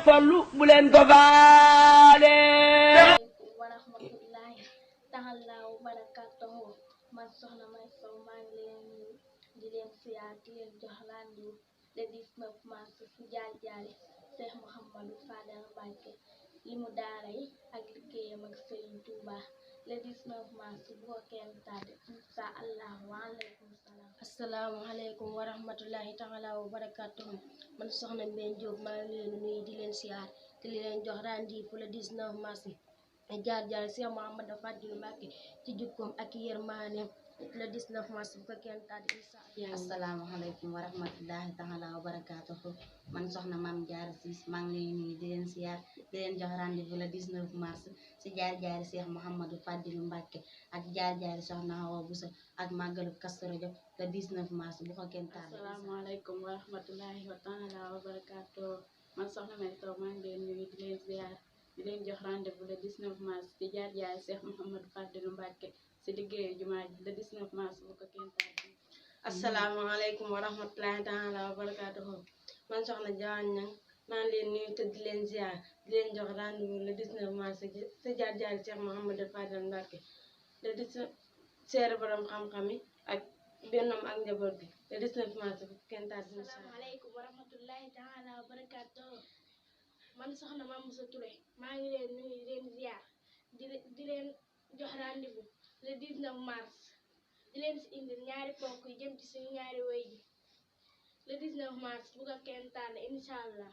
Fallu bu leen ko faale. wa rahmatullahi taala wa barakatuhu man soxna May Sow maa ngi leen di leen siyaar di leen jox rendez-vous le 19 mars ci jaal jaale Cheikh Mouhamadou Fadal Mbacké li mu daara yi ak liggéeyam ak Serigne Touba le 19 mars bu ko kenn tardé insha Allah wa aleykum salaam. asalaamaaleykum wa rahmatullahi taala wa barakatuhu man soxna Mbène Diop maa ngi leen nuyu di leen siyaar te li leen jox rendez-vous le 19 mars jaar jaar Cheikh Mouhamadou Fadil Mbacké ci jukkoom ak yërmaaneem le 19 mars bu ko kenn tardé insha Allah. asalaamaaleykum wa rahmatullahi taala wa barakatuhu man soxna Mame Diarra Cissé maa ngi leen nuyu di leen siyaar di leen jox rendez-vous le 19 mars ci jaar jaar Cheikh Mouhamadou Fadil Mbacké ak jaar jaar soxna Awa Bousso ak màggalu Kazu Rajab le 19 mars bu ko kenn tardé. asalaamaaleykum wa rahmatullahi wa taala wa barakatuh man soxna May Sow maa ngi leen nuyu di leen ziar di leen jox rendez-vous le 19 mars ci jaar jaar Cheikh Mouhamadou Fadil Mbacké ci liggéeyu jumaa ji le 19 mars bu ko kenn tardé. asalaamaaleykum wa rahmatullahi taala wa barakatuhu man soxna Jawaan Ñang maa ngi leen nuyu te di leen ziar di leen jox rendez-vous le 19 mars ci jaar jaar Cheikh Mouhamadou Fadil Mbacké le 19 seere borom xam-xam yi ak bennoom ak njaboot bi le 19 mars bu kenn tardé. asalaamaaleykum wa rahmatullahi taala wa barakatuhu man soxna Mame Moussa Touré maa ngi leen nuyu di leen ziar di leen jox rendez-vous le 19 mars di leen si indi ñaari ponk yi jëm ci suñu ñaari wéy ji le 19 mars bu ko kenn tardé incha allah.